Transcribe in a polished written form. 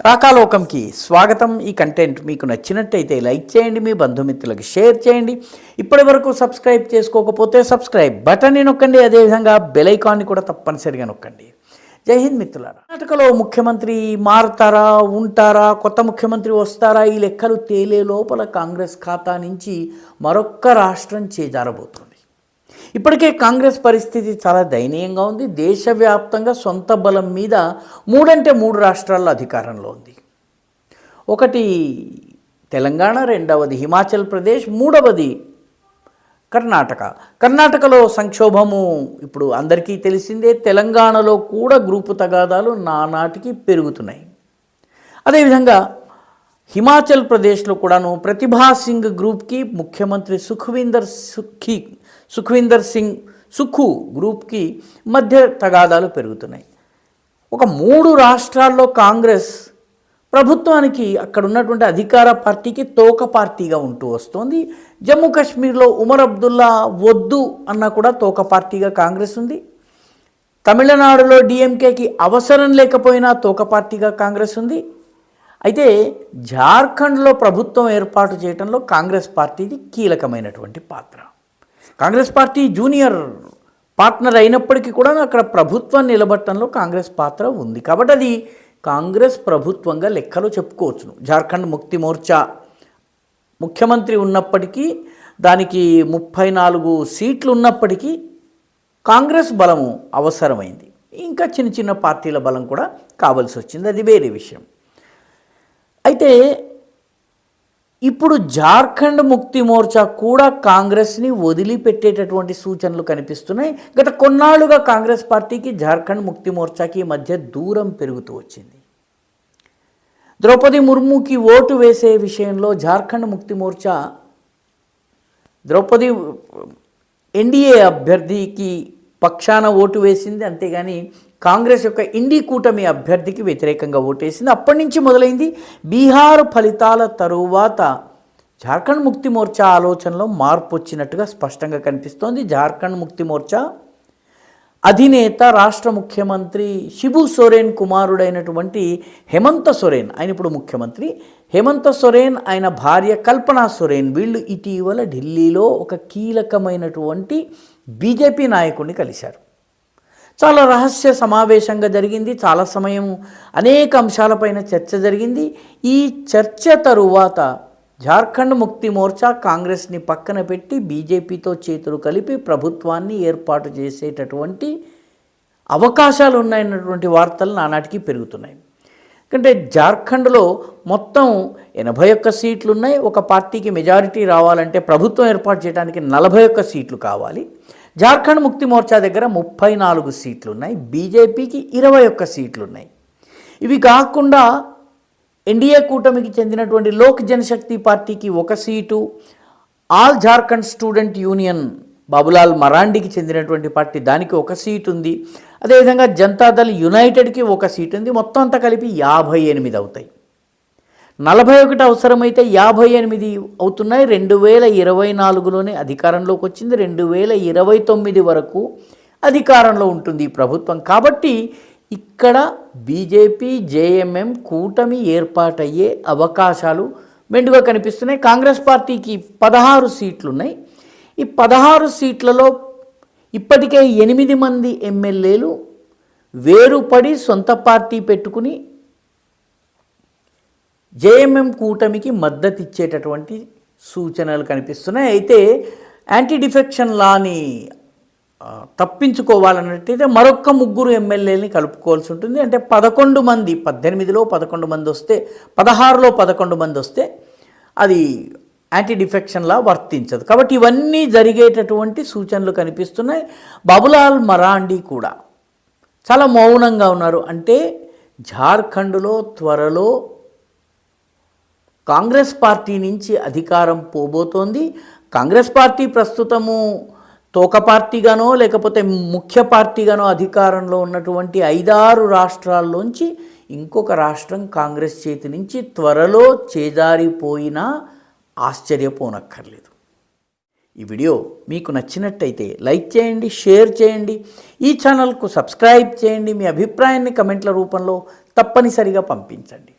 రాకాలోకంకి స్వాగతం. ఈ కంటెంట్ మీకు నచ్చినట్టయితే లైక్ చేయండి, మీ బంధుమిత్రులకు షేర్ చేయండి. ఇప్పటి వరకు సబ్స్క్రైబ్ చేసుకోకపోతే సబ్స్క్రైబ్ బటన్ని నొక్కండి, అదేవిధంగా బెల్ ఐకాన్ని కూడా తప్పనిసరిగా నొక్కండి. జై హింద్ మిత్రులారా. కర్ణాటకలో ముఖ్యమంత్రి మారుతారా, ఉంటారా, కొత్త ముఖ్యమంత్రి వస్తారా, ఈ లెక్కలు తేలే లోపల కాంగ్రెస్ ఖాతా నుంచి మరొక్క రాష్ట్రం చేజారబోతుంది. ఇప్పటికే కాంగ్రెస్ పరిస్థితి చాలా దయనీయంగా ఉంది. దేశవ్యాప్తంగా సొంత బలం మీద 3 రాష్ట్రాల్లో అధికారంలో ఉంది. ఒకటి తెలంగాణ, రెండవది హిమాచల్ ప్రదేశ్, మూడవది కర్ణాటక. కర్ణాటకలో సంక్షోభము ఇప్పుడు అందరికీ తెలిసిందే. తెలంగాణలో కూడా గ్రూపు తగాదాలు నానాటికి పెరుగుతున్నాయి. అదేవిధంగా హిమాచల్ ప్రదేశ్లో కూడాను ప్రతిభా సింగ్ గ్రూప్కి ముఖ్యమంత్రి సుఖ్వీందర్ సింగ్ సుఖు గ్రూప్కి మధ్య తగాదాలు పెరుగుతున్నాయి. ఒక 3 రాష్ట్రాల్లో కాంగ్రెస్ ప్రభుత్వానికి అక్కడ ఉన్నటువంటి అధికార పార్టీకి తోక పార్టీగా ఉంటూ వస్తోంది. జమ్మూ కాశ్మీర్లో ఉమర్ అబ్దుల్లా వద్దు అన్న కూడా తోక పార్టీగా కాంగ్రెస్ ఉంది. తమిళనాడులో డిఎంకేకి అవసరం లేకపోయినా తోక పార్టీగా కాంగ్రెస్ ఉంది. అయితే జార్ఖండ్లో ప్రభుత్వం ఏర్పాటు చేయడంలో కాంగ్రెస్ పార్టీది కీలకమైనటువంటి పాత్ర. కాంగ్రెస్ పార్టీ జూనియర్ పార్ట్నర్ అయినప్పటికీ కూడా అక్కడ ప్రభుత్వాన్ని నిలబట్టడంలో కాంగ్రెస్ పాత్ర ఉంది. కాబట్టి అది కాంగ్రెస్ ప్రభుత్వంగా లెక్కలో చెప్పుకోవచ్చును. జార్ఖండ్ ముక్తి మోర్చా ముఖ్యమంత్రి ఉన్నప్పటికీ, దానికి 34 సీట్లు ఉన్నప్పటికీ కాంగ్రెస్ బలము అవసరమైంది. ఇంకా చిన్న పార్టీల బలం కూడా కావాల్సి వచ్చింది, అది వేరే విషయం. అయితే ఇప్పుడు జార్ఖండ్ ముక్తి మోర్చా కూడా కాంగ్రెస్ని వదిలిపెట్టేటటువంటి సూచనలు కనిపిస్తున్నాయి. గత కొన్నాళ్లుగా కాంగ్రెస్ పార్టీకి జార్ఖండ్ ముక్తి మోర్చాకి మధ్య దూరం పెరుగుతూ వచ్చింది. ద్రౌపది ముర్ముకి ఓటు వేసే విషయంలో జార్ఖండ్ ముక్తి మోర్చా ఎన్డీఏ అభ్యర్థికి పక్షాన ఓటు వేసింది, అంతేగాని కాంగ్రెస్ యొక్క ఇండి కూటమి అభ్యర్థికి వ్యతిరేకంగా ఓటేసింది. అప్పటి నుంచి మొదలైంది. బీహార్ ఫలితాల తరువాత జార్ఖండ్ ముక్తి మోర్చా ఆలోచనలో మార్పు వచ్చినట్టుగా స్పష్టంగా కనిపిస్తోంది. జార్ఖండ్ ముక్తి మోర్చా అధినేత రాష్ట్ర ముఖ్యమంత్రి శిబు సోరెన్ కుమారుడైనటువంటి హేమంత సోరెన్, ఆయన ఇప్పుడు ముఖ్యమంత్రి. హేమంత సోరెన్, ఆయన భార్య కల్పనా సోరెన్, వీళ్ళు ఇటీవల ఢిల్లీలో ఒక కీలకమైనటువంటి బీజేపీ నాయకుడిని కలిశారు. చాలా రహస్య సమావేశంగా జరిగింది. చాలా సమయం అనేక అంశాలపైన చర్చ జరిగింది. ఈ చర్చ తరువాత జార్ఖండ్ ముక్తి మోర్చా కాంగ్రెస్ని పక్కన పెట్టి బీజేపీతో చేతులు కలిపి ప్రభుత్వాన్ని ఏర్పాటు చేసేటటువంటి అవకాశాలు ఉన్నాయన్నటువంటి వార్తలు నానాటికి పెరుగుతున్నాయి. ఎందుకంటే జార్ఖండ్లో మొత్తం 81 సీట్లు ఉన్నాయి. ఒక పార్టీకి మెజారిటీ రావాలంటే ప్రభుత్వం ఏర్పాటు చేయడానికి 41 సీట్లు కావాలి. జార్ఖండ్ ముక్తి మోర్చా దగ్గర 34 సీట్లు ఉన్నాయి, బీజేపీకి 21 సీట్లు ఉన్నాయి. ఇవి కాకుండా ఎన్డీఏ కూటమికి చెందినటువంటి లోక్ జనశక్తి పార్టీకి 1 seat, all Jharkhand student union Babulal మరాండికి చెందినటువంటి పార్టీ, దానికి 1 సీటు ఉంది. అదేవిధంగా జనతాదళ్ యునైటెడ్కి 1 సీటు ఉంది. మొత్తం అంతా కలిపి 58 అవుతాయి. 41 అవసరమైతే 58 అవుతున్నాయి. 2024లోనే అధికారంలోకి వచ్చింది. 2029 వరకు అధికారంలో ఉంటుంది ఈ ప్రభుత్వం. కాబట్టి ఇక్కడ బీజేపీ జేఎంఎం కూటమి ఏర్పాటయ్యే అవకాశాలు మెండుగా కనిపిస్తున్నాయి. కాంగ్రెస్ పార్టీకి 16 సీట్లు ఉన్నాయి. ఈ 16 సీట్లలో ఇప్పటికే 8 మంది ఎమ్మెల్యేలు వేరుపడి సొంత పార్టీ పెట్టుకుని జేఎంఎం కూటమికి మద్దతు ఇచ్చేటటువంటి సూచనలు కనిపిస్తున్నాయి. అయితే యాంటీ డిఫెక్షన్ లాని తప్పించుకోవాలన్నట్టయితే మరొక 3 ఎమ్మెల్యేలని కలుపుకోవాల్సి ఉంటుంది. అంటే 11 మంది, 18లో 11 మంది వస్తే, 16లో 11 మంది వస్తే అది యాంటీ డిఫెక్షన్ లా వర్తించదు. కాబట్టి ఇవన్నీ జరిగేటటువంటి సూచనలు కనిపిస్తున్నాయి. బాబులాల్ మరాండి కూడా చాలా మౌనంగా ఉన్నారు. అంటే జార్ఖండ్లో త్వరలో కాంగ్రెస్ పార్టీ నుంచి అధికారం పోబోతోంది. కాంగ్రెస్ పార్టీ ప్రస్తుతము తోక పార్టీగానో లేకపోతే ముఖ్య పార్టీగానో అధికారంలో ఉన్నటువంటి 5-6 రాష్ట్రాల్లోంచి ఇంకొక రాష్ట్రం కాంగ్రెస్ చేతి నుంచి త్వరలో చేజారిపోయినా ఆశ్చర్యపోనక్కర్లేదు. ఈ వీడియో మీకు నచ్చినట్టయితే లైక్ చేయండి, షేర్ చేయండి, ఈ ఛానల్కు సబ్స్క్రైబ్ చేయండి. మీ అభిప్రాయాన్ని కమెంట్ల రూపంలో తప్పనిసరిగా పంపించండి.